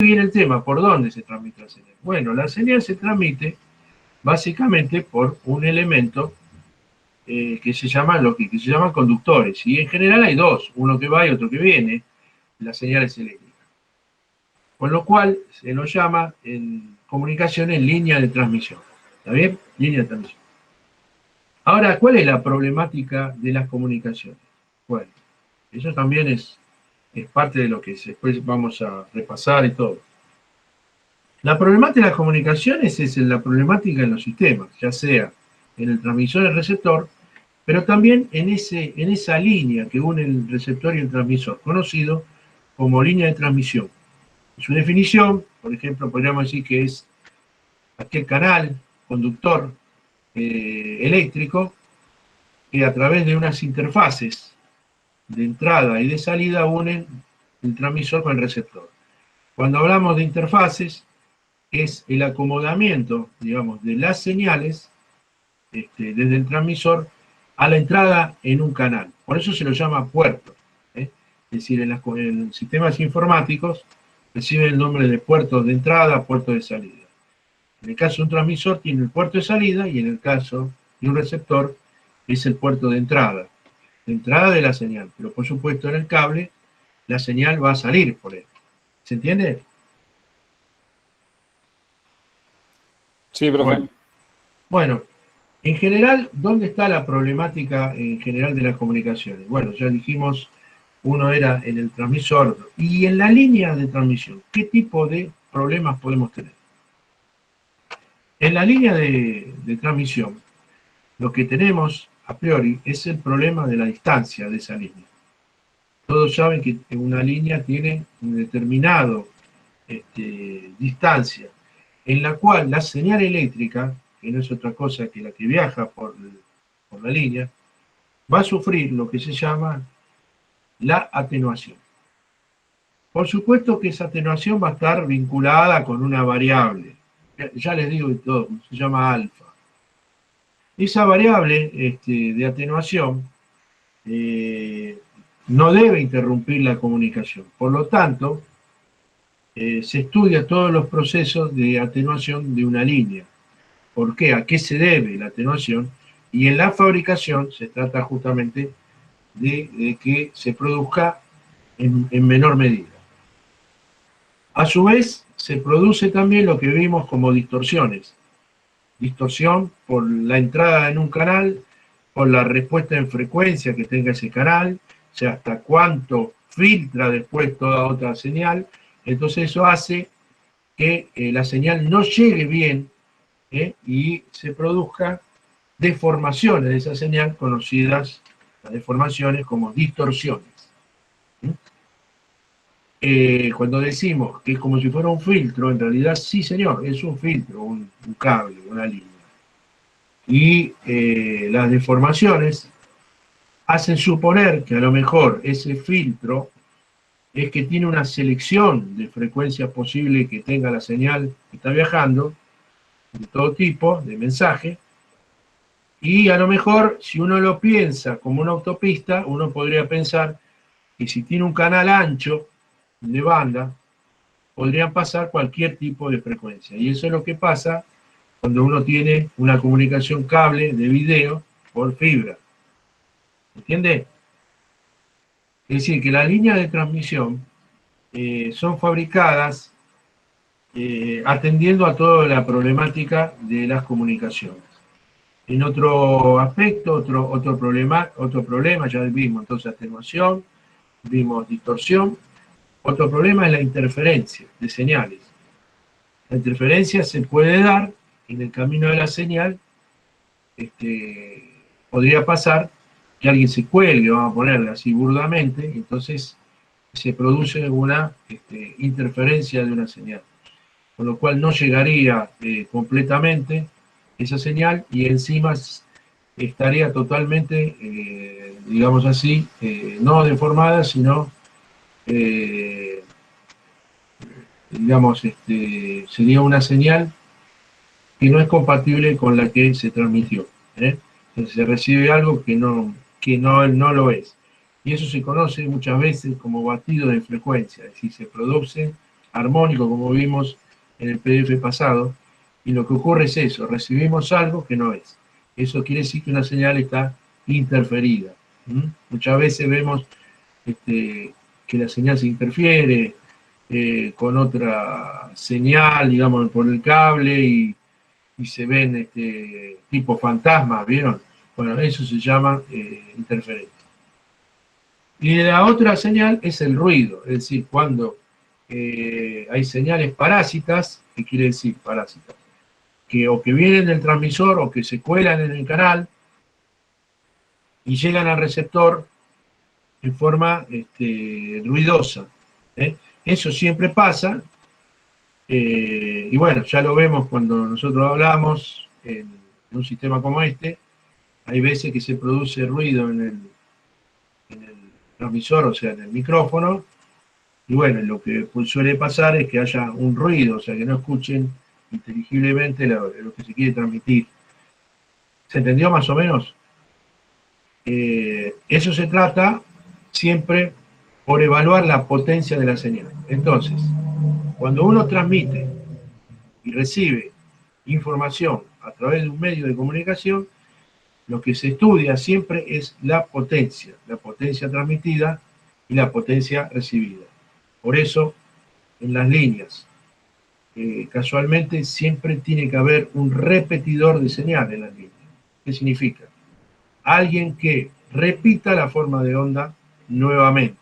viene el tema, ¿por dónde se transmite la señal? Bueno, la señal se transmite básicamente por un elemento que se llaman conductores. Y en general hay dos, uno que va y otro que viene, las señales eléctricas. Con lo cual se lo llama en comunicaciones línea de transmisión. ¿Está bien? Línea de transmisión. Ahora, ¿cuál es la problemática de las comunicaciones? Bueno, eso también es parte de lo que después vamos a repasar y todo. La problemática de las comunicaciones es la problemática en los sistemas, ya sea en el transmisor y el receptor, pero también en esa línea que une el receptor y el transmisor, conocido como línea de transmisión. Su definición, por ejemplo, podríamos decir que es aquel canal conductor eléctrico que a través de unas interfaces de entrada y de salida unen el transmisor con el receptor. Cuando hablamos de interfaces, es el acomodamiento, digamos, de las señales desde el transmisor a la entrada en un canal. Por eso se lo llama puerto. Es decir, en sistemas informáticos recibe el nombre de puertos de entrada, puertos de salida. En el caso de un transmisor tiene el puerto de salida y en el caso de un receptor es el puerto de entrada de la señal. Pero por supuesto en el cable la señal va a salir por él. ¿Se entiende? Sí, profe. Bueno, en general, ¿dónde está la problemática en general de las comunicaciones? Bueno, ya dijimos, uno era en el transmisor y en la línea de transmisión. ¿Qué tipo de problemas podemos tener? En la línea de transmisión, lo que tenemos a priori es el problema de la distancia de esa línea. Todos saben que una línea tiene un determinado distancia en la cual la señal eléctrica, que no es otra cosa que la que viaja por la línea, va a sufrir lo que se llama la atenuación. Por supuesto que esa atenuación va a estar vinculada con una variable. Ya les digo todo, se llama alfa. Esa variable de atenuación no debe interrumpir la comunicación. Por lo tanto, se estudia todos los procesos de atenuación de una línea. ¿Por qué? ¿A qué se debe la atenuación? Y en la fabricación se trata justamente de que se produzca en menor medida. A su vez, se produce también lo que vimos como distorsiones. Distorsión por la entrada en un canal, por la respuesta en frecuencia que tenga ese canal, o sea, hasta cuánto filtra después toda otra señal. Entonces eso hace que la señal no llegue bien y se produzca deformaciones de esa señal, conocidas las deformaciones como distorsiones. Cuando decimos que es como si fuera un filtro, en realidad sí, señor, es un filtro, un cable, una línea. Y las deformaciones hacen suponer que a lo mejor ese filtro es que tiene una selección de frecuencias posibles que tenga la señal que está viajando, de todo tipo, de mensaje, y a lo mejor, si uno lo piensa como una autopista, uno podría pensar que si tiene un canal ancho de banda, podrían pasar cualquier tipo de frecuencia. Y eso es lo que pasa cuando uno tiene una comunicación cable de video por fibra. ¿Entiende? Es decir, que las líneas de transmisión son fabricadas atendiendo a toda la problemática de las comunicaciones. En otro aspecto, otro problema, ya vimos entonces atenuación, vimos distorsión. Otro problema es la interferencia de señales. La interferencia se puede dar en el camino de la señal. Podría pasar que alguien se cuelgue, vamos a ponerle así burdamente, y entonces se produce una interferencia de una señal. Con lo cual no llegaría completamente esa señal y encima estaría totalmente, digamos así, no deformada, sino digamos, sería una señal que no es compatible con la que se transmitió. Entonces se recibe algo que no lo es. Y eso se conoce muchas veces como batido de frecuencia, es decir, se produce armónico, como vimos en el PDF pasado, y lo que ocurre es eso, recibimos algo que no es. Eso quiere decir que una señal está interferida. Muchas veces vemos que la señal se interfiere con otra señal, digamos, por el cable y se ven tipo fantasmas, ¿vieron? Bueno, eso se llama interferencia. Y la otra señal es el ruido, es decir, cuando hay señales parásitas, ¿qué quiere decir parásitas? Que o que vienen del transmisor o que se cuelan en el canal y llegan al receptor en forma ruidosa. ¿eh? Eso siempre pasa, y bueno, ya lo vemos cuando nosotros hablamos en un sistema como este, hay veces que se produce ruido en el transmisor, o sea, en el micrófono, y bueno, lo que suele pasar es que haya un ruido, o sea, que no escuchen inteligiblemente lo que se quiere transmitir. ¿Se entendió más o menos? Eso se trata siempre por evaluar la potencia de la señal. Entonces, cuando uno transmite y recibe información a través de un medio de comunicación, lo que se estudia siempre es la potencia transmitida y la potencia recibida. Por eso, en las líneas, casualmente siempre tiene que haber un repetidor de señal en las líneas. ¿Qué significa? Alguien que repita la forma de onda nuevamente.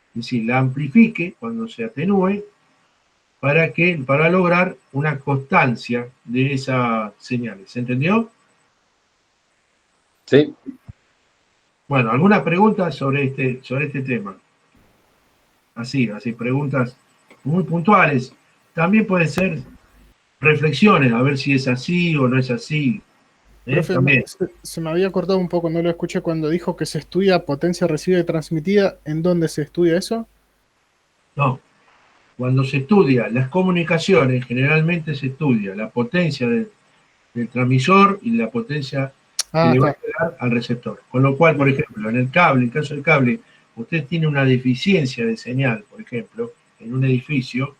Es decir, la amplifique cuando se atenúe para lograr una constancia de esas señales. ¿Se entendió? Sí. Bueno, ¿alguna pregunta sobre este tema? Así, preguntas muy puntuales. También pueden ser reflexiones, a ver si es así o no es así. Profe, También. se me había cortado un poco, no lo escuché cuando dijo que se estudia potencia recibida y transmitida. ¿En dónde se estudia eso? No, cuando se estudia las comunicaciones, generalmente se estudia la potencia del transmisor y la potencia que Ah, le va a está. llegar al receptor. Con lo cual, por ejemplo, en el cable, en el caso del cable, usted tiene una deficiencia de señal, por ejemplo, en un edificio,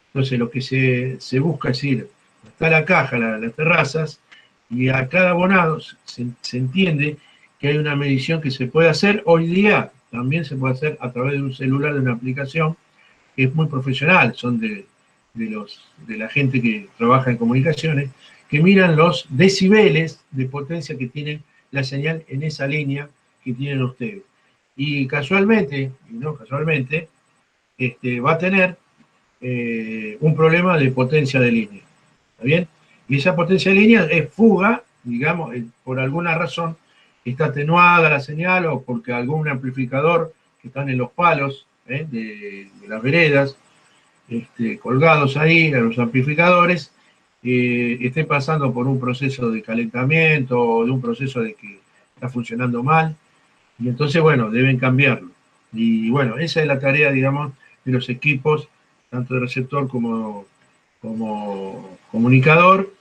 entonces lo que se busca es ir, está la caja, las terrazas, y a cada abonado se entiende que hay una medición que se puede hacer. Hoy día también se puede hacer a través de un celular, de una aplicación, que es muy profesional, son de la gente que trabaja en comunicaciones, que miran los decibeles de potencia que tiene la señal en esa línea que tienen ustedes. Y casualmente, y no casualmente, va a tener un problema de potencia de línea. ¿Está bien? Y esa potencia de línea es fuga, digamos, por alguna razón está atenuada la señal o porque algún amplificador que están en los palos de las veredas, colgados ahí a los amplificadores, esté pasando por un proceso de calentamiento o de un proceso de que está funcionando mal, y entonces, bueno, deben cambiarlo. Y bueno, esa es la tarea, digamos, de los equipos, tanto de receptor como comunicador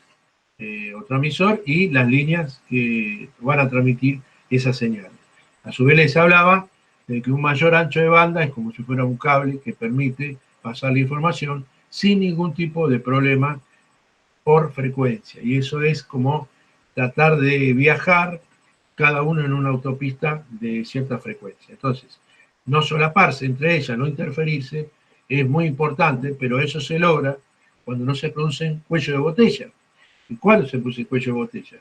o transmisor, y las líneas que van a transmitir esa señal. A su vez les hablaba de que un mayor ancho de banda es como si fuera un cable que permite pasar la información sin ningún tipo de problema por frecuencia. Y eso es como tratar de viajar cada uno en una autopista de cierta frecuencia. Entonces, no solaparse entre ellas, no interferirse, es muy importante, pero eso se logra cuando no se producen cuello de botella. ¿Y cuándo se produce cuello de botella?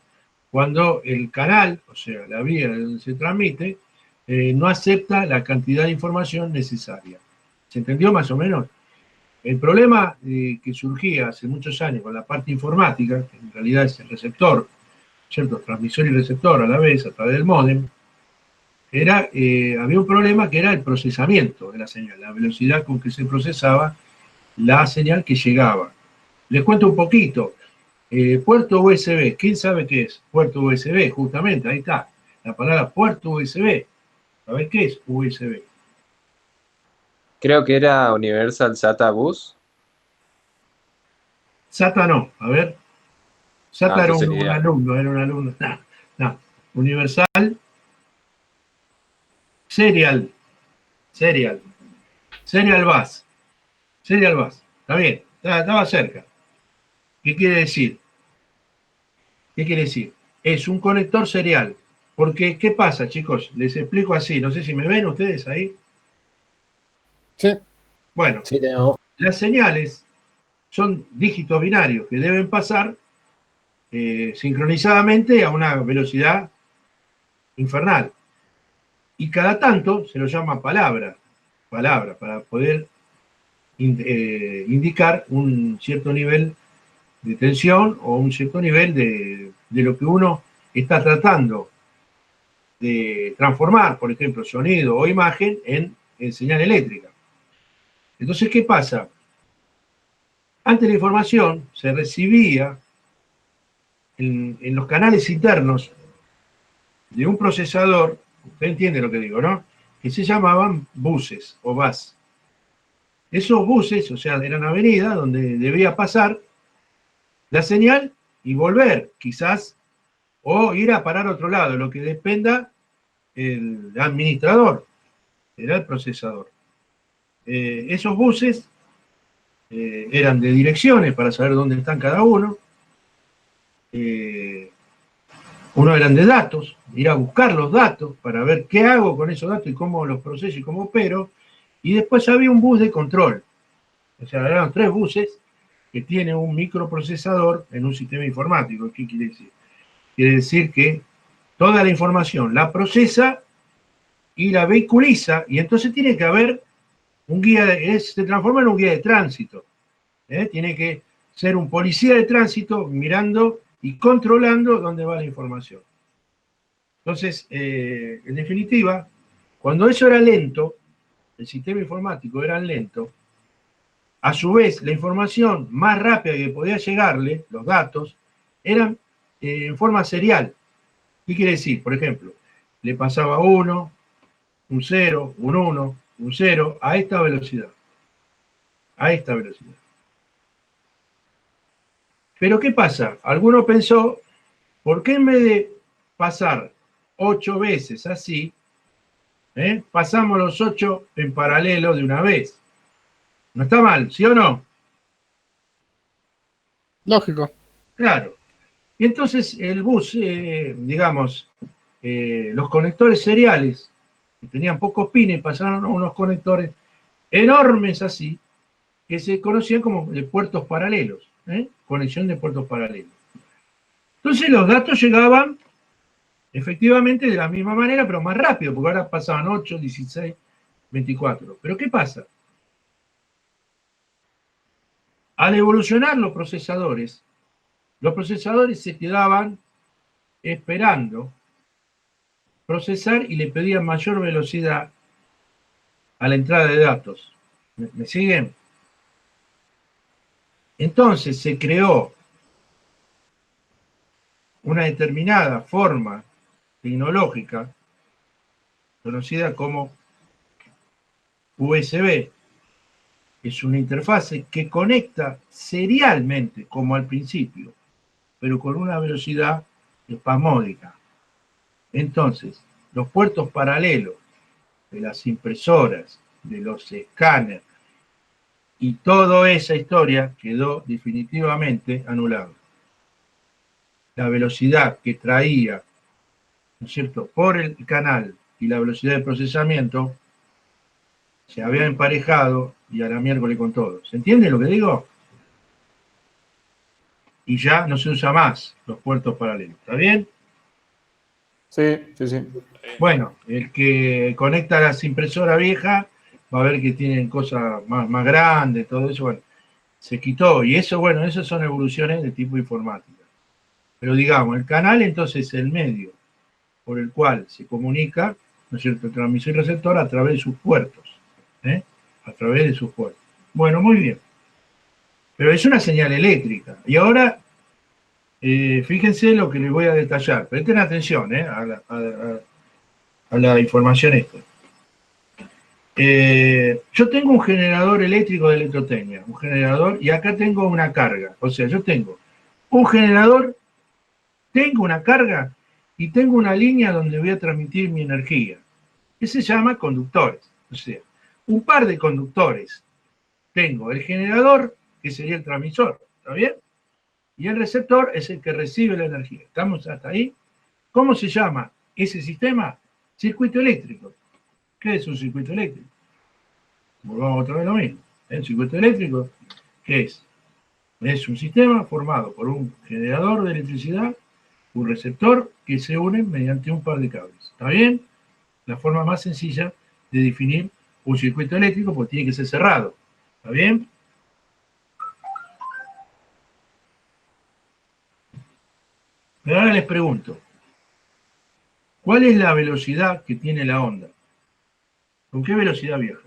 Cuando el canal, o sea, la vía de donde se transmite, no acepta la cantidad de información necesaria. ¿Se entendió más o menos? El problema que surgía hace muchos años con la parte informática, que en realidad es el receptor, ¿cierto? Transmisor y receptor a la vez, a través del módem, había un problema que era el procesamiento de la señal, la velocidad con que se procesaba la señal que llegaba. Les cuento un poquito. Puerto USB, ¿quién sabe qué es? Puerto USB, justamente, ahí está. La palabra puerto USB. ¿Sabés qué es USB? Creo que era Universal SATA Bus. SATA no, a ver. SATA era Entonces un sería. alumno. No, no. Universal Serial Bus. Serial Bus. Está bien, estaba cerca. ¿Qué quiere decir? ¿Qué quiere decir? Es un conector serial. Porque, ¿qué pasa, chicos? Les explico así. No sé si me ven ustedes ahí. Sí, Bueno, Sí, tenemos. las señales son dígitos binarios que deben pasar sincronizadamente a una velocidad infernal. Y cada tanto se lo llama palabra, para poder indicar un cierto nivel de tensión o un cierto nivel de lo que uno está tratando de transformar, por ejemplo, sonido o imagen en señal eléctrica. Entonces, ¿qué pasa? Antes la información se recibía en los canales internos de un procesador, usted entiende lo que digo, ¿no? Que se llamaban buses o bus. Esos buses, o sea, eran avenidas donde debía pasar la señal y volver, quizás, o ir a parar a otro lado, lo que dependa el administrador, era el procesador. Esos buses eran de direcciones para saber dónde están cada uno. Uno eran de datos, ir a buscar los datos para ver qué hago con esos datos y cómo los proceso y cómo opero. Y después había un bus de control. O sea, eran 3 buses que tienen un microprocesador en un sistema informático. ¿Qué quiere decir? Quiere decir que toda la información la procesa y la vehiculiza, y entonces tiene que haber un guía, se transforma en un guía de tránsito. Tiene que ser un policía de tránsito mirando y controlando dónde va la información. Entonces, en definitiva, cuando eso era lento, el sistema informático era lento, a su vez la información más rápida que podía llegarle, los datos, eran en forma serial. ¿Qué quiere decir? Por ejemplo, le pasaba 1, un 0, un 1, un 0, a esta velocidad. A esta velocidad. Pero ¿qué pasa? Alguno pensó, ¿por qué en vez de pasar 8 veces así, pasamos los 8 en paralelo de una vez? ¿No está mal, sí o no? lógico. Claro. Y entonces el bus, digamos, los conectores seriales, que tenían pocos pines, pasaron a unos conectores enormes así, que se conocían como de puertos paralelos, conexión de puertos paralelos. Entonces los datos llegaban efectivamente de la misma manera, pero más rápido, porque ahora pasaban 8, 16, 24. Pero ¿qué pasa? Al evolucionar los procesadores se quedaban esperando procesar y le pedían mayor velocidad a la entrada de datos. ¿Me siguen? Entonces se creó una determinada forma tecnológica conocida como USB. Es una interfase que conecta serialmente, como al principio, pero con una velocidad espasmódica. Entonces, los puertos paralelos de las impresoras, de los escáneres y toda esa historia quedó definitivamente anulada. La velocidad que traía, ¿no es cierto?, por el canal y la velocidad de procesamiento se había emparejado y a la miércoles con todo. ¿Se entiende lo que digo? Y ya no se usa más los puertos paralelos. ¿Está bien? Sí, sí, sí. Bueno, el que conecta las impresoras viejas va a ver que tienen cosas más grandes, todo eso, bueno, se quitó. Y eso, bueno, eso son evoluciones de tipo informática. Pero digamos, el canal entonces es el medio por el cual se comunica, ¿no es cierto?, el transmisor y receptor a través de sus puertos. A través de sus puertos. Bueno, muy bien. Pero es una señal eléctrica. Y ahora, fíjense lo que les voy a detallar. Presten atención a la información esta. Yo tengo un generador eléctrico de electrotecnia, un generador, y acá tengo una carga. O sea, yo tengo un generador, tengo una carga y tengo una línea donde voy a transmitir mi energía. Que se llama conductores. O sea, un par de conductores. Tengo el generador que sería el transmisor, ¿está bien? Y el receptor es el que recibe la energía. ¿Estamos hasta ahí? ¿Cómo se llama ese sistema? Circuito eléctrico. ¿Qué es un circuito eléctrico? Volvamos otra vez lo mismo. El circuito eléctrico, ¿qué es? Es un sistema formado por un generador de electricidad, un receptor que se unen mediante un par de cables. ¿Está bien? La forma más sencilla de definir un circuito eléctrico, porque tiene que ser cerrado. ¿Está bien? Pero ahora les pregunto, ¿cuál es la velocidad que tiene la onda? ¿Con qué velocidad viaja?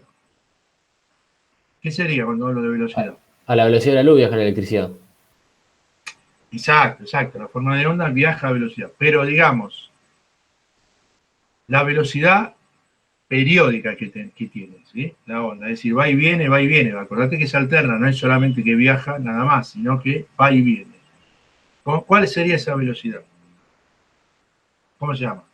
¿Qué sería cuando hablo de velocidad? A la velocidad de la luz viaja la electricidad. Exacto, exacto. La forma de onda viaja a velocidad. Pero digamos, la velocidad periódica que tiene, ¿sí? La onda. Es decir, va y viene, va y viene. Acordate que se alterna, no es solamente que viaja nada más, sino que va y viene. ¿Cuál sería esa velocidad? ¿Cómo se llama?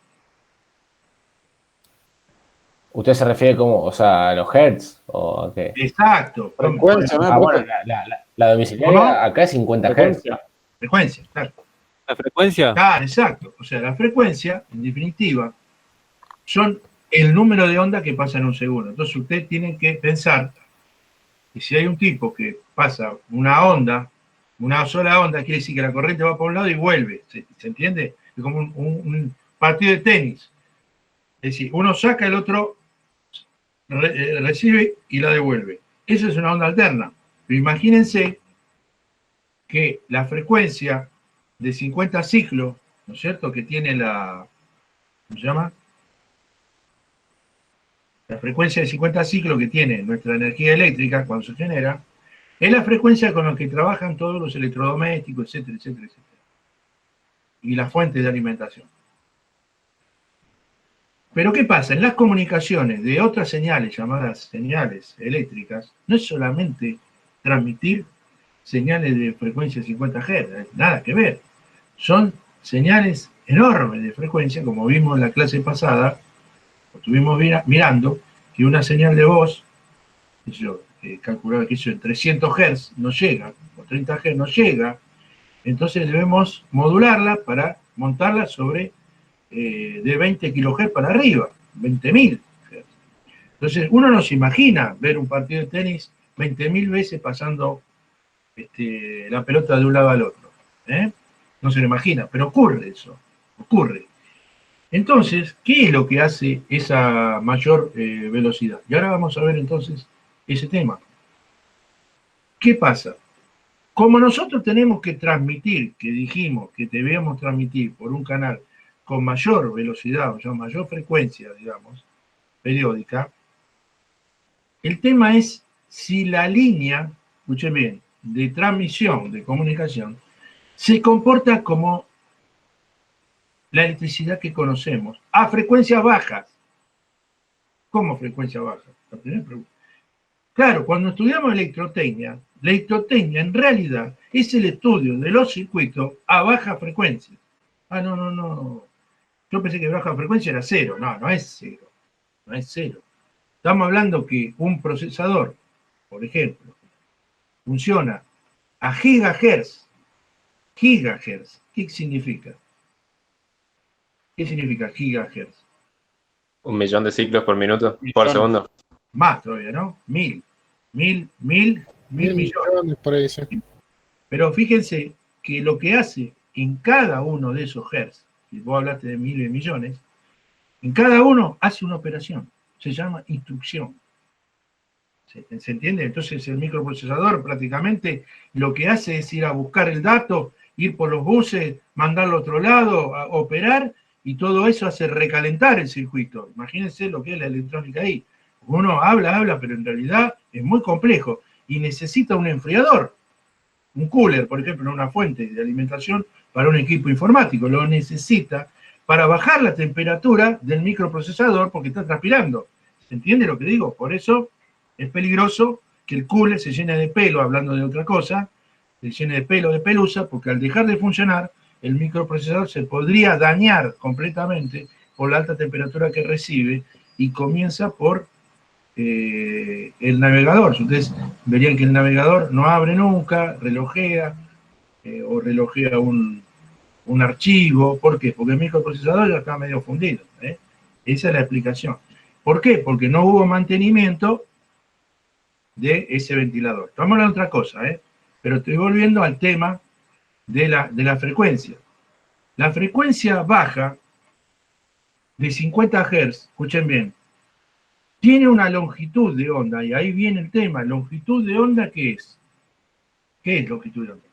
¿Usted se refiere como, o sea, a los hertz o a qué? Exacto. Frecuencia, ¿no? Ah, bueno, la domiciliaria ¿Cómo? acá es 50 hertz. Frecuencia. Frecuencia, claro. La frecuencia. Claro, exacto. O sea, la frecuencia, en definitiva, son el número de ondas que pasa en un segundo. Entonces usted tiene que pensar que si hay un tipo que pasa una onda, una sola onda, quiere decir que la corriente va por un lado y vuelve. ¿Se entiende? Es como un partido de tenis. Es decir, uno saca, el otro recibe y la devuelve. Eso es una onda alterna. Pero imagínense que la frecuencia de 50 ciclos, ¿no es cierto?, que tiene ¿cómo se llama? La frecuencia de 50 ciclos que tiene nuestra energía eléctrica cuando se genera, es la frecuencia con la que trabajan todos los electrodomésticos, etcétera, etcétera, etcétera. Y las fuentes de alimentación. Pero ¿qué pasa? En las comunicaciones de otras señales, llamadas señales eléctricas, no es solamente transmitir señales de frecuencia 50 Hz, nada que ver. Son señales enormes de frecuencia, como vimos en la clase pasada, estuvimos mirando que una señal de voz, yo calculaba que eso en 300 Hz no llega, o 30 Hz no llega, entonces debemos modularla para montarla sobre de 20 kHz para arriba, 20.000 Hz. Entonces uno no se imagina ver un partido de tenis 20.000 veces pasando la pelota de un lado al otro. No se lo imagina, pero ocurre eso, ocurre. Entonces, ¿qué es lo que hace esa mayor velocidad? Y ahora vamos a ver entonces ese tema. ¿Qué pasa? Como nosotros tenemos que transmitir, que dijimos que debemos transmitir por un canal con mayor velocidad, o sea, mayor frecuencia, digamos, periódica, el tema es si la línea, escuchen bien, de transmisión, de comunicación, se comporta como la electricidad que conocemos, a frecuencias bajas. ¿Cómo frecuencia baja? La primera pregunta. Claro, cuando estudiamos electrotecnia, la electrotecnia en realidad es el estudio de los circuitos a baja frecuencia. Ah, no. Yo pensé que baja frecuencia era cero. No, no es cero. No es cero. Estamos hablando que un procesador, por ejemplo, funciona a gigahertz. Gigahertz. ¿Qué significa? ¿Qué significa gigahertz? 1.000.000 de ciclos por minuto, por segundo. Más todavía, ¿no? Mil millones. Por ahí, sí. Pero fíjense que lo que hace en cada uno de esos hertz, si vos hablaste de miles de millones, en cada uno hace una operación. Se llama instrucción. ¿Se entiende? Entonces el microprocesador prácticamente lo que hace es ir a buscar el dato, ir por los buses, mandarlo a otro lado, a operar, y todo eso hace recalentar el circuito. Imagínense lo que es la electrónica ahí. Uno habla, pero en realidad es muy complejo y necesita un enfriador, un cooler, por ejemplo, una fuente de alimentación para un equipo informático. Lo necesita para bajar la temperatura del microprocesador porque está transpirando. ¿Se entiende lo que digo? Por eso es peligroso que el cooler se llene de pelo, hablando de otra cosa, se llene de pelo, de pelusa, porque al dejar de funcionar, el microprocesador se podría dañar completamente por la alta temperatura que recibe y comienza por el navegador. Ustedes verían que el navegador no abre nunca, relojea, o relojea un archivo. ¿Por qué? Porque el microprocesador ya está medio fundido. Esa es la explicación. ¿Por qué? Porque no hubo mantenimiento de ese ventilador. Estamos hablando de otra cosa, pero estoy volviendo al tema de la frecuencia. La frecuencia baja de 50 Hz, escuchen bien, tiene una longitud de onda, y ahí viene el tema. ¿Longitud de onda qué es? ¿Qué es longitud de onda?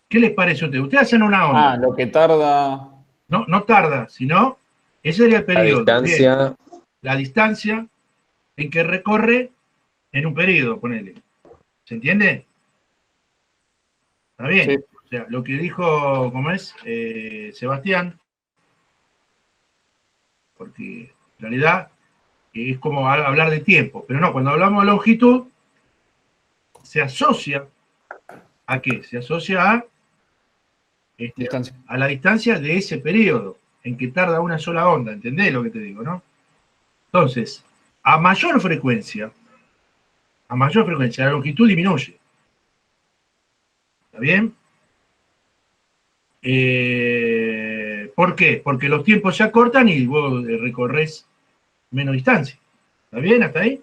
¿Qué les parece a ustedes? Ustedes hacen una onda. Lo que tarda. No tarda, sino, ese sería el La periodo. distancia. Bien. La distancia en que recorre en un periodo, ponele. ¿Se entiende? ¿Está bien? Sí. O sea, lo que dijo, ¿cómo es? Sebastián, porque en realidad es como hablar de tiempo, pero no, cuando hablamos de longitud, se asocia ¿a qué? Se asocia a, Distancia. a la distancia de ese periodo en que tarda una sola onda. ¿Entendés lo que te digo, no? Entonces, a mayor frecuencia, la longitud disminuye. ¿Está bien? ¿Por qué? Porque los tiempos se acortan y vos recorres menos distancia. ¿Está bien hasta ahí?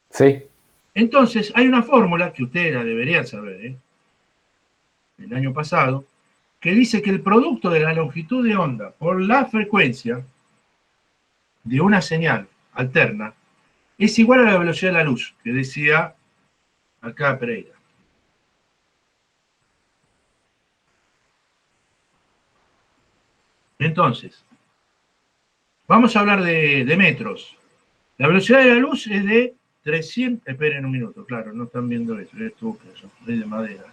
Sí. Entonces, hay una fórmula que ustedes la deberían saber, el año pasado, que dice que el producto de la longitud de onda por la frecuencia de una señal alterna es igual a la velocidad de la luz, que decía acá Pereira. Entonces, vamos a hablar de metros. La velocidad de la luz es de 300... Esperen un minuto, claro, no están viendo eso. Esto es de madera.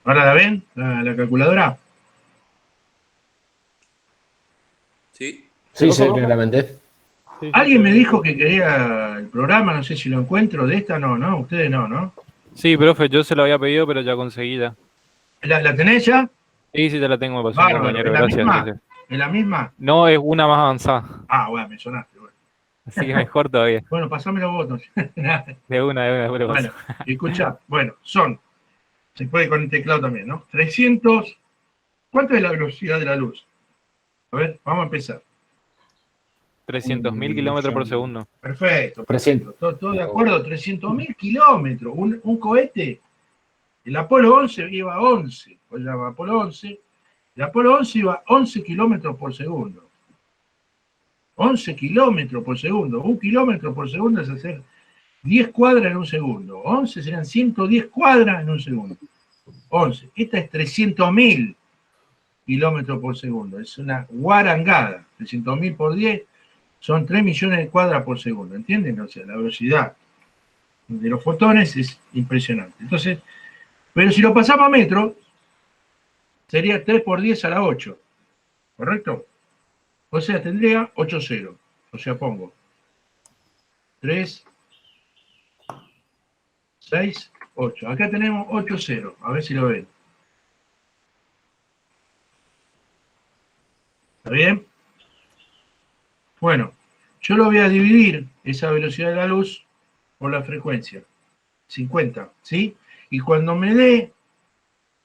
¿Ahora la ven? La calculadora. Sí. Sí, sí, claramente. Alguien me dijo que quería el programa, no sé si lo encuentro, de esta no, ustedes no. Sí, profe, yo se lo había pedido, pero ya conseguí ya. ¿La tenés ya? Sí, sí, te la tengo, me pasó un Bárbaro, compañero, ¿es la gracias. misma? Entonces. ¿Es la misma? No, es una más avanzada, Ah, bueno, me sonaste. Bueno, así que mejor todavía. bueno pasame los votos. De una, después lo paso. Bueno, escuchá, bueno, se puede con el teclado también, ¿no? 300, ¿cuánto es la velocidad de la luz? A ver, vamos a empezar. 300.000 kilómetros por segundo. Perfecto. 300. Todo de acuerdo, 300.000 kilómetros. Un cohete, el Apolo 11 iba a 11, o se llama Apolo 11. El Apolo 11 iba a 11 kilómetros por segundo. 11 kilómetros por segundo. 1 kilómetro por segundo es hacer 10 cuadras en un segundo. 11 serían 110 cuadras en un segundo. 11. Esta es 300.000 kilómetros por segundo. Es una guarangada. 300.000 por 10 son 3 millones de cuadras por segundo. ¿Entienden? O sea, la velocidad de los fotones es impresionante. Entonces, pero si lo pasamos a metro, sería 3 por 10 a la 8. ¿Correcto? O sea, tendría 8 ceros. O sea, pongo 3, 6, 8. Acá tenemos 8 ceros. A ver si lo ven. ¿Está bien? Bueno, yo lo voy a dividir esa velocidad de la luz por la frecuencia. 50, ¿sí? Y cuando me dé,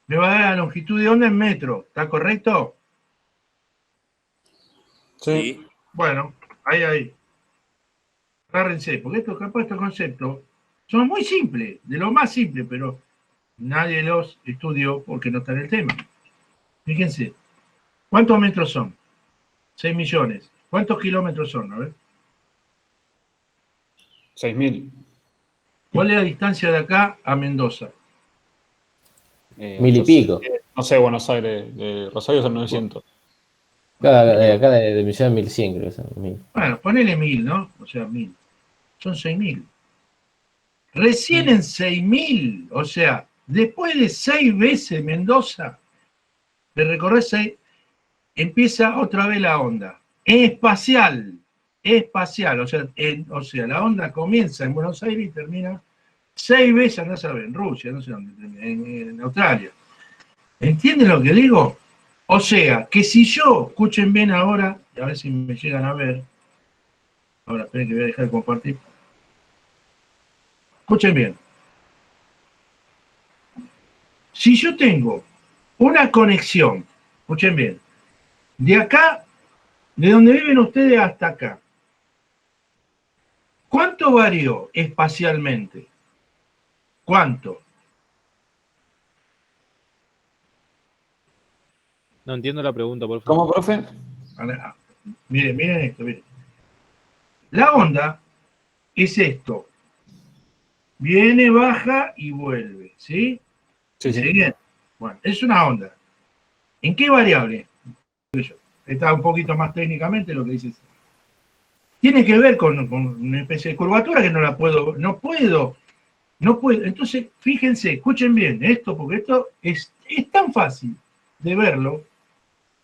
me va a dar la longitud de onda en metro. ¿Está correcto? Sí. Bueno, ahí. Agárrense, porque estos conceptos son muy simples, de lo más simple, pero nadie los estudió porque no está en el tema. Fíjense, ¿cuántos metros son? 6 millones. ¿Cuántos kilómetros son? A ver. 6.000. ¿Cuál es la distancia de acá a Mendoza? 1000 y pico. No sé, Buenos Aires. De Rosario son 900. Acá de Misión 1100, creo que son 1000. Bueno, ponele 1000, ¿no? O sea, 1000. Son 6.000. Recién en 6.000, o sea, después de 6 veces Mendoza, de recorrer 6, empieza otra vez la onda. espacial, o sea, la onda comienza en Buenos Aires y termina 6 veces, no sabe, en Rusia, no sé dónde termina, en Australia. ¿Entienden lo que digo? O sea, que si yo, escuchen bien ahora, a ver si me llegan a ver, ahora esperen que voy a dejar de compartir. Escuchen bien. Si yo tengo una conexión, escuchen bien, de acá, de donde viven ustedes hasta acá, ¿cuánto varió espacialmente? ¿Cuánto? No entiendo la pregunta, por favor. ¿Cómo, profe? Miren esto, miren. La onda es esto. Viene, baja y vuelve, ¿sí? Sí, sí. ¿Siguen? Bueno, es una onda. ¿En qué variable? Está un poquito más técnicamente lo que dice. Tiene que ver con una especie de curvatura que no puedo. Entonces, fíjense, escuchen bien esto, porque esto es tan fácil de verlo,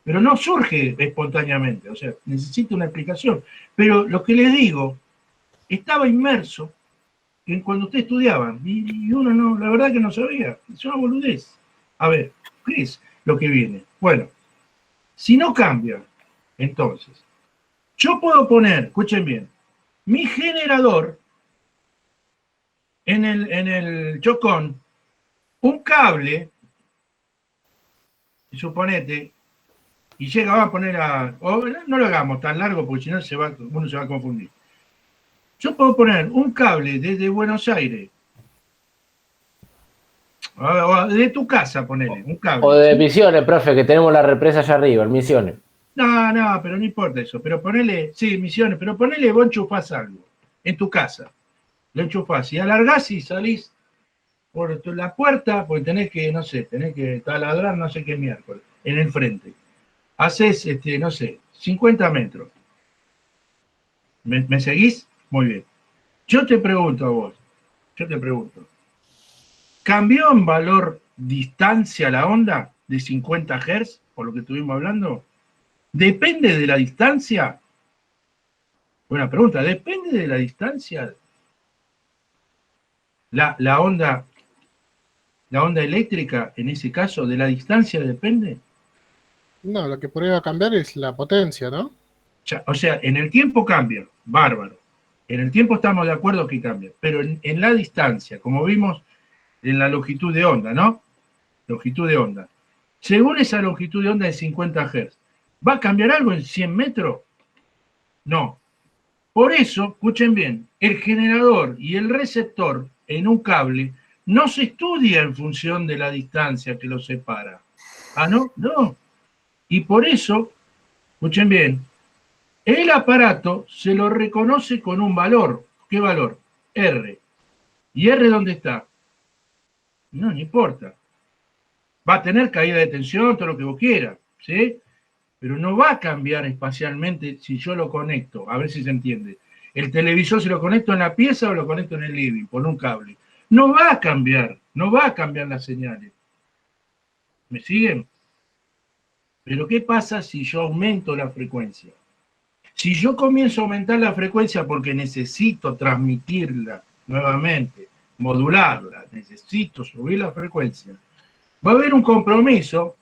pero no surge espontáneamente, o sea, necesita una explicación. Pero lo que les digo, estaba inmerso en cuando ustedes estudiaban, y uno no, la verdad que no sabía, es una boludez. A ver, ¿qué es lo que viene? Bueno, si no cambia, entonces, yo puedo poner, escuchen bien, mi generador en el chocón, un cable, suponete, y llega, va a poner no lo hagamos tan largo porque si no uno se va a confundir. Yo puedo poner un cable desde Buenos Aires, o de tu casa, ponele, un cable. O de Misiones, profe, que tenemos la represa allá arriba, en Misiones. No, pero no importa eso. Pero ponele, sí, Misiones, pero ponele, vos enchufás algo en tu casa. Lo enchufás y alargás y salís por la puerta, porque tenés que taladrar no sé qué miércoles, en el frente. Haces, no sé, 50 metros. ¿Me seguís? Muy bien. Yo te pregunto a vos, ¿cambió en valor distancia la onda de 50 Hz, por lo que estuvimos hablando? ¿Depende de la distancia? Buena pregunta, ¿depende de la distancia la onda eléctrica, en ese caso, de la distancia depende? No, lo que podría cambiar es la potencia, ¿no? O sea, en el tiempo cambia, bárbaro. En el tiempo estamos de acuerdo que cambia, pero en la distancia, como vimos en la longitud de onda, ¿no? Longitud de onda. Según esa longitud de onda de 50 Hz, ¿va a cambiar algo en 100 metros? No. Por eso, escuchen bien, el generador y el receptor en un cable no se estudia en función de la distancia que los separa. ¿Ah, no? No. Y por eso, escuchen bien, el aparato se lo reconoce con un valor. ¿Qué valor? R. ¿Y R dónde está? No importa. Va a tener caída de tensión, todo lo que vos quieras, ¿sí? Pero no va a cambiar espacialmente si yo lo conecto. A ver si se entiende. El televisor se lo conecto en la pieza o lo conecto en el living, por un cable. No va a cambiar las señales. ¿Me siguen? Pero ¿qué pasa si yo aumento la frecuencia? Si yo comienzo a aumentar la frecuencia porque necesito transmitirla nuevamente, modularla, necesito subir la frecuencia, va a haber un compromiso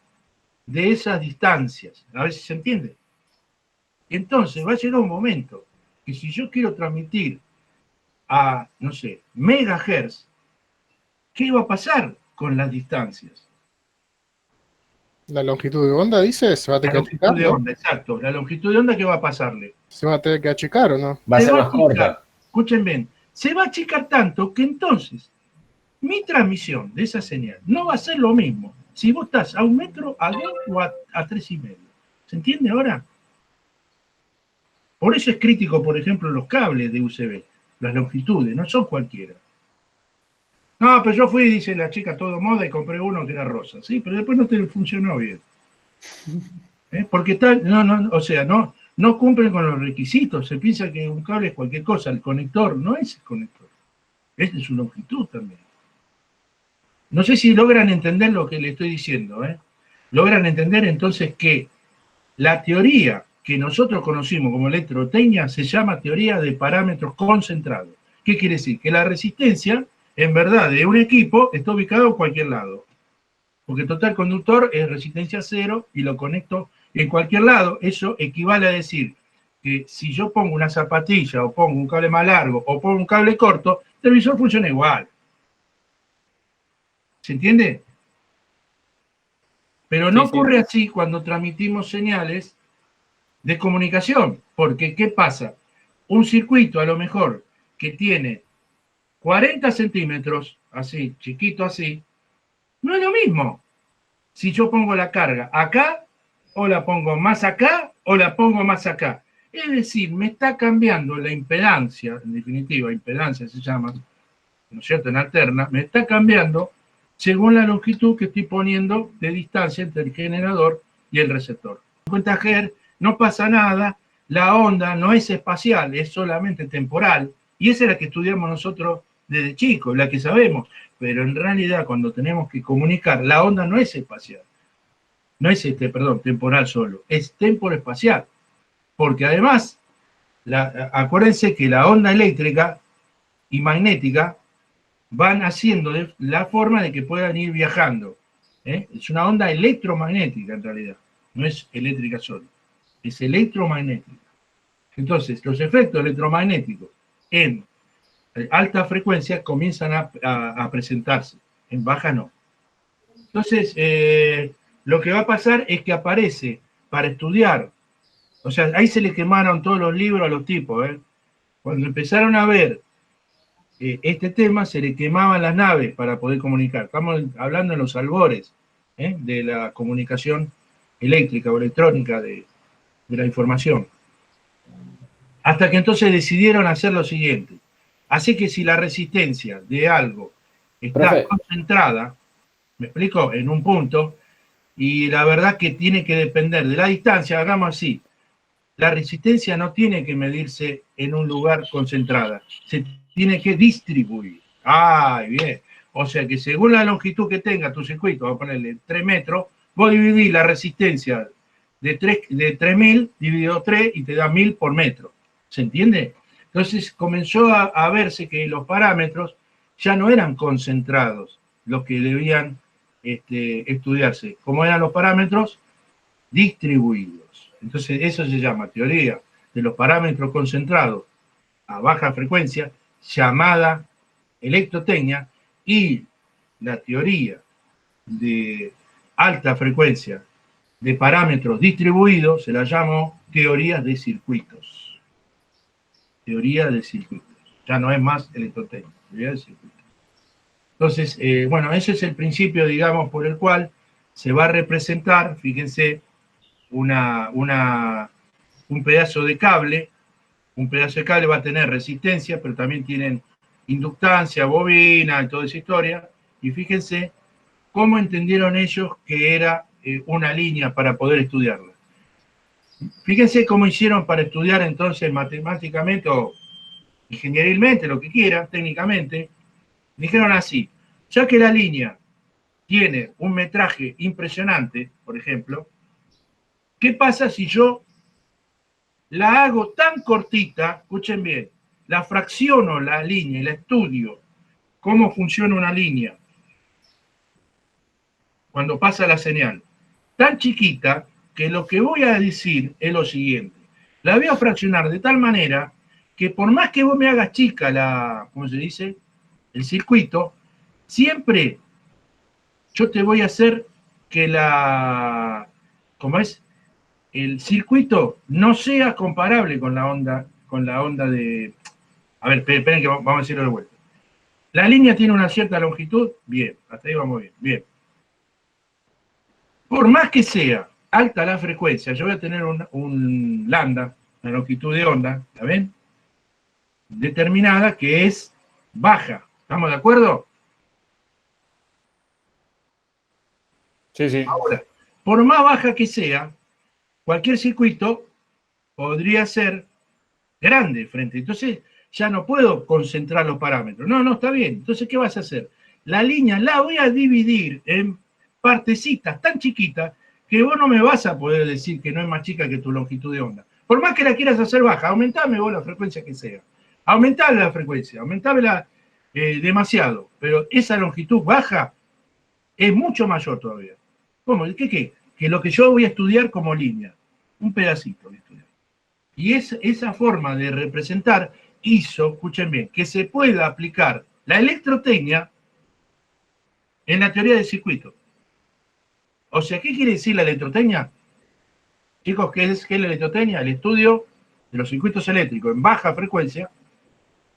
de esas distancias. A ver si se entiende. Entonces va a llegar un momento que si yo quiero transmitir a, no sé, megahertz, ¿qué va a pasar con las distancias? La longitud de onda, dice, se va a La tener que longitud achicar, de ¿no? onda, exacto. La longitud de onda, ¿qué va a pasarle? Se va a tener que achicar, ¿o no? Va a Se ser más achicar. corta. Escuchen bien, se va a achicar tanto que entonces mi transmisión de esa señal no va a ser lo mismo si vos estás a 1 metro, a 2 o a 3,5. ¿Se entiende ahora? Por eso es crítico, por ejemplo, los cables de USB, las longitudes, no son cualquiera. No, pero yo fui, dice la chica, todo moda y compré uno que era rosa. Sí, pero después no te funcionó bien. Porque tal, no cumplen con los requisitos. Se piensa que un cable es cualquier cosa. El conector no es el conector. Es de su longitud también. No sé si logran entender lo que le estoy diciendo. Logran entender entonces que la teoría que nosotros conocimos como electrotecnia se llama teoría de parámetros concentrados. ¿Qué quiere decir? Que la resistencia, en verdad, de un equipo está ubicado en cualquier lado. Porque total conductor es resistencia cero y lo conecto en cualquier lado. Eso equivale a decir que si yo pongo una zapatilla o pongo un cable más largo o pongo un cable corto, el televisor funciona igual. ¿Se entiende? Pero no ocurre así cuando transmitimos señales de comunicación. Porque, ¿qué pasa? Un circuito, a lo mejor, que tiene 40 centímetros, así, chiquito así, no es lo mismo si yo pongo la carga acá, o la pongo más acá, o la pongo más acá. Es decir, me está cambiando la impedancia, en definitiva, impedancia se llama, ¿no es cierto?, en alterna, me está cambiando según la longitud que estoy poniendo de distancia entre el generador y el receptor. 50 Hz, no pasa nada, la onda no es espacial, es solamente temporal, y esa es la que estudiamos nosotros desde chicos, la que sabemos, pero en realidad cuando tenemos que comunicar, la onda no es espacial, no es temporal solo, es temporoespacial, porque además, acuérdense que la onda eléctrica y magnética van haciendo la forma de que puedan ir viajando. Es una onda electromagnética en realidad, no es eléctrica solo, es electromagnética. Entonces, los efectos electromagnéticos en alta frecuencia comienzan a presentarse, en baja no. Entonces, lo que va a pasar es que aparece para estudiar, o sea, ahí se le quemaron todos los libros a los tipos, Cuando empezaron a ver este tema, se le quemaban las naves para poder comunicar. Estamos hablando en los albores de la comunicación eléctrica o electrónica de la información. Hasta que entonces decidieron hacer lo siguiente. Así que si la resistencia de algo está concentrada, me explico, en un punto, y la verdad que tiene que depender de la distancia, hagamos así. La resistencia no tiene que medirse en un lugar concentrada, se tiene que distribuir. ¡Ay, bien! O sea que según la longitud que tenga tu circuito, vamos a ponerle 3 metros, vos dividís la resistencia de 3.000 dividido 3 y te da 1.000 por metro. ¿Se entiende? Entonces comenzó a verse que los parámetros ya no eran concentrados, los que debían estudiarse. ¿Cómo eran los parámetros? Distribuidos. Entonces eso se llama teoría de los parámetros concentrados a baja frecuencia, llamada electrotecnia, y la teoría de alta frecuencia de parámetros distribuidos se la llamo teorías de circuitos. Teoría de circuitos. Ya no es más electrotecnia, teoría de circuitos. Entonces, bueno, ese es el principio, digamos, por el cual se va a representar, fíjense, un pedazo de cable. Un pedazo de cable va a tener resistencia, pero también tienen inductancia, bobina y toda esa historia. Y fíjense cómo entendieron ellos que era una línea para poder estudiarla. Fíjense cómo hicieron para estudiar entonces matemáticamente o ingenierilmente, lo que quieran, técnicamente. Dijeron así, ya que la línea tiene un metraje impresionante, por ejemplo, ¿qué pasa si yo la hago tan cortita? Escuchen bien, la fracciono la línea y la estudio, cómo funciona una línea cuando pasa la señal, tan chiquita que lo que voy a decir es lo siguiente. La voy a fraccionar de tal manera que por más que vos me hagas chica ¿cómo se dice?, el circuito, siempre yo te voy a hacer que el circuito no sea comparable con la onda de... A ver, esperen que vamos a decirlo de vuelta. La línea tiene una cierta longitud, bien, hasta ahí vamos bien, bien. Por más que sea alta la frecuencia, yo voy a tener un lambda, una longitud de onda, ¿la ven? Determinada, que es baja. ¿Estamos de acuerdo? Sí, sí. Ahora, por más baja que sea, cualquier circuito podría ser grande frente. Entonces, ya no puedo concentrar los parámetros. No, está bien. Entonces, ¿qué vas a hacer? La línea la voy a dividir en partecitas tan chiquitas que vos no me vas a poder decir que no es más chica que tu longitud de onda. Por más que la quieras hacer baja, aumentame vos la frecuencia que sea. Aumentale la frecuencia, aumentámela demasiado, pero esa longitud baja es mucho mayor todavía. ¿Cómo? ¿Qué? Que lo que yo voy a estudiar como línea, un pedacito de estudiar. Y esa forma de representar hizo, escuchen bien, que se pueda aplicar la electrotecnia en la teoría del circuito. O sea, ¿qué quiere decir la electrotecnia? Chicos, ¿qué es la electrotecnia? El estudio de los circuitos eléctricos en baja frecuencia,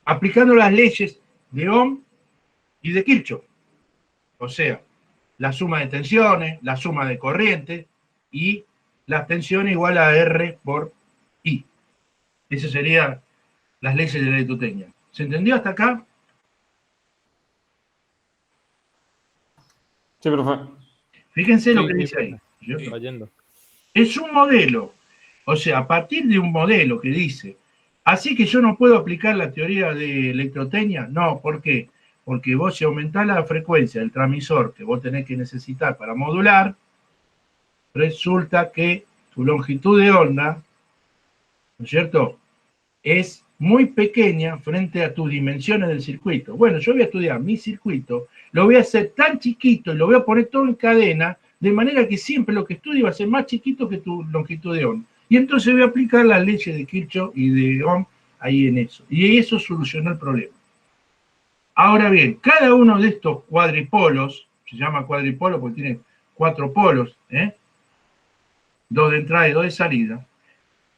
aplicando las leyes de Ohm y de Kirchhoff. O sea, la suma de tensiones, la suma de corriente y la tensión igual a R por I. Esas serían las leyes de la electrotecnia. ¿Se entendió hasta acá? Sí, profe. Fíjense lo Sí, que sí, dice ahí. Sí. Va yendo. Es un modelo. O sea, a partir de un modelo que dice, así que yo no puedo aplicar la teoría de electrotecnia. No, ¿por qué? Porque vos si aumentás la frecuencia del transmisor que vos tenés que necesitar para modular, resulta que tu longitud de onda, ¿no es cierto?, es muy pequeña frente a tus dimensiones del circuito. Bueno, yo voy a estudiar mi circuito, lo voy a hacer tan chiquito y lo voy a poner todo en cadena, de manera que siempre lo que estudie va a ser más chiquito que tu longitud de onda. Y entonces voy a aplicar las leyes de Kirchhoff y de Ohm ahí en eso. Y eso solucionó el problema. Ahora bien, cada uno de estos cuadripolos, se llama cuadripolo porque tiene 4 polos, 2 de entrada y 2 de salida,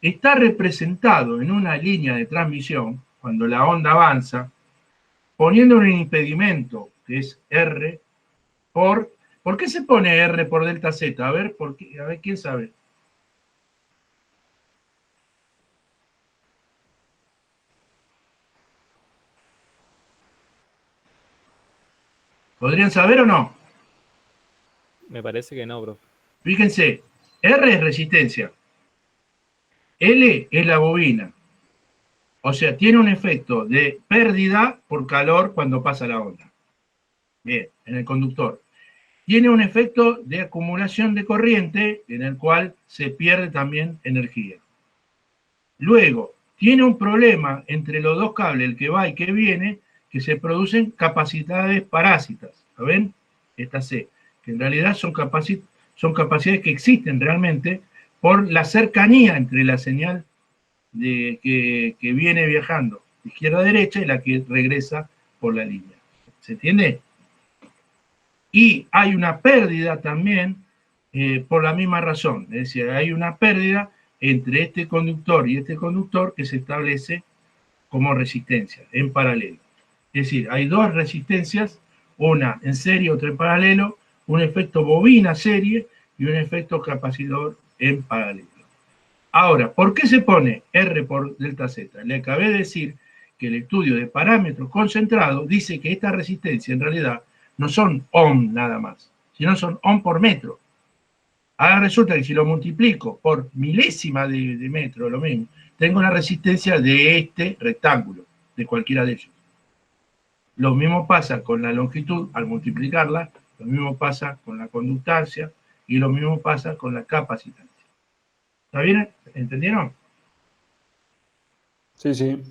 está representado en una línea de transmisión, cuando la onda avanza, poniendo un impedimento, que es R, ¿por qué se pone R por delta Z? A ver, ¿quién sabe? ¿Podrían saber o no? Me parece que no, profe. Fíjense, R es resistencia, L es la bobina, o sea, tiene un efecto de pérdida por calor cuando pasa la onda. Bien, en el conductor. Tiene un efecto de acumulación de corriente en el cual se pierde también energía. Luego, tiene un problema entre los dos cables, el que va y que viene, que se producen capacidades parásitas. ¿Lo ven? Esta C, que en realidad son capacidades que existen realmente por la cercanía entre la señal que viene viajando de izquierda a derecha y la que regresa por la línea. ¿Se entiende? Y hay una pérdida también por la misma razón. Es decir, hay una pérdida entre este conductor y este conductor que se establece como resistencia en paralelo. Es decir, hay 2 resistencias, una en serie, otra en paralelo, un efecto bobina serie y un efecto capacitor en paralelo. Ahora, ¿por qué se pone R por delta Z? Le acabé de decir que el estudio de parámetros concentrados dice que esta resistencia en realidad no son ohm nada más, sino son ohm por metro. Ahora resulta que si lo multiplico por milésima de metro, lo mismo, tengo una resistencia de este rectángulo, de cualquiera de ellos. Lo mismo pasa con la longitud al multiplicarla, lo mismo pasa con la conductancia y lo mismo pasa con la capacitancia. ¿Está bien? ¿Entendieron? Sí, sí.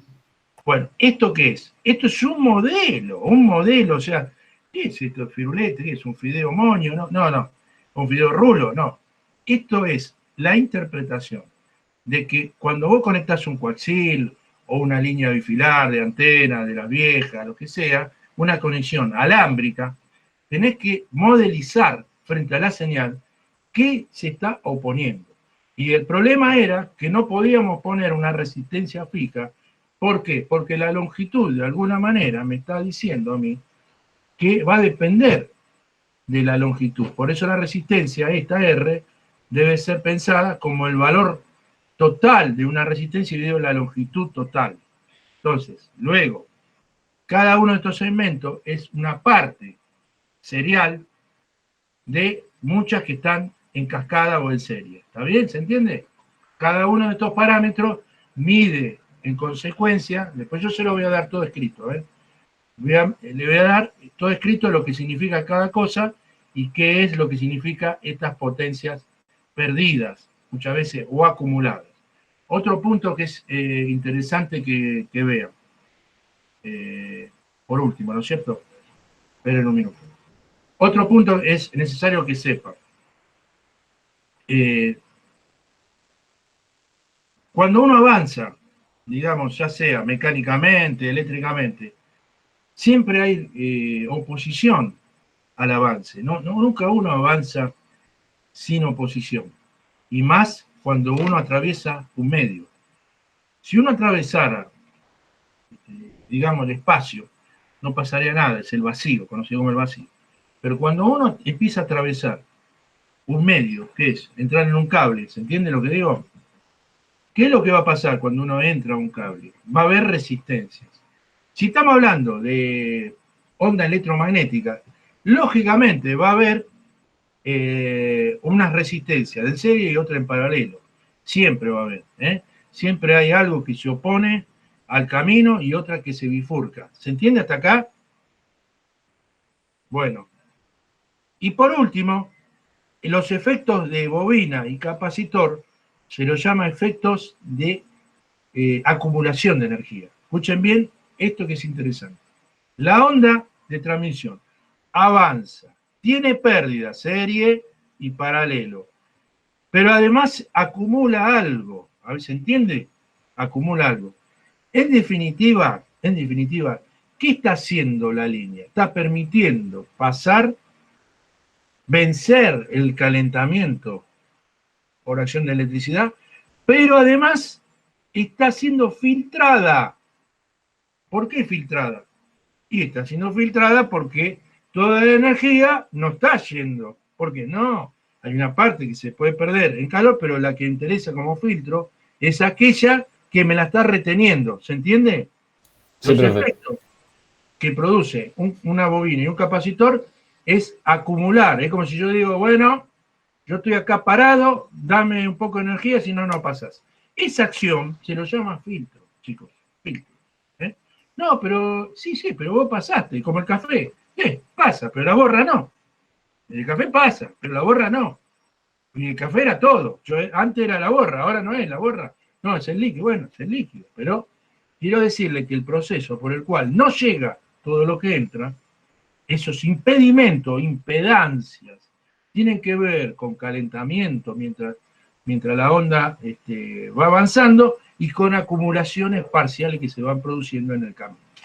Bueno, ¿esto qué es? Esto es un modelo, o sea, ¿qué es esto? ¿Firulete? ¿Qué es? ¿Un fideo moño? No, un fideo rulo, no. Esto es la interpretación de que cuando vos conectás un coaxil o una línea bifilar de antena, de la vieja, lo que sea, una conexión alámbrica, tenés que modelizar frente a la señal qué se está oponiendo. Y el problema era que no podíamos poner una resistencia fija. ¿Por qué? Porque la longitud, de alguna manera, me está diciendo a mí que va a depender de la longitud. Por eso la resistencia, esta R, debe ser pensada como el valor total de una resistencia dividido la longitud total. Entonces, luego, cada uno de estos segmentos es una parte serial de muchas que están en cascada o en serie. ¿Está bien? ¿Se entiende? Cada uno de estos parámetros mide en consecuencia, después yo se lo voy a dar todo escrito, le voy a dar todo escrito lo que significa cada cosa y qué es lo que significa estas potencias perdidas muchas veces o acumuladas. Otro punto que es interesante que vean. Por último, ¿no es cierto? Esperen un minuto. Otro punto es necesario que sepan. Cuando uno avanza, digamos, ya sea mecánicamente, eléctricamente, siempre hay oposición al avance. Nunca uno avanza sin oposición. Y más cuando uno atraviesa un medio. Si uno atravesara, digamos, el espacio, no pasaría nada, es el vacío, conocido como el vacío. Pero cuando uno empieza a atravesar un medio, que es entrar en un cable, ¿se entiende lo que digo? ¿Qué es lo que va a pasar cuando uno entra a un cable? Va a haber resistencias. Si estamos hablando de onda electromagnética, lógicamente va a haber una resistencia de serie y otra en paralelo. Siempre va a haber. Siempre hay algo que se opone al camino y otra que se bifurca. ¿Se entiende hasta acá? Bueno. Y por último, los efectos de bobina y capacitor se los llama efectos de acumulación de energía. Escuchen bien esto que es interesante. La onda de transmisión avanza, tiene pérdida, serie y paralelo, pero además acumula algo. A ver, ¿se entiende? Acumula algo. En definitiva, ¿qué está haciendo la línea? Está permitiendo pasar, vencer el calentamiento por acción de electricidad, pero además está siendo filtrada. ¿Por qué filtrada? Y está siendo filtrada porque toda la energía no está yendo. ¿Por qué? No, hay una parte que se puede perder en calor, pero la que interesa como filtro es aquella que me la está reteniendo. ¿Se entiende? Sí, Los profe. efectos que produce una bobina y un capacitor es acumular. Es como si yo digo, bueno, yo estoy acá parado, dame un poco de energía, si no, no pasas. Esa acción se lo llama filtro, chicos, filtro. No, pero sí, pero vos pasaste, como el café. Pasa, pero la borra no. El café pasa, pero la borra no. Y el café era todo. Antes era la borra, ahora no es la borra. No, es el líquido. Bueno, es el líquido. Pero quiero decirle que el proceso por el cual no llega todo lo que entra, esos impedimentos, impedancias, tienen que ver con calentamiento mientras la onda va avanzando y con acumulaciones parciales que se van produciendo en el camino.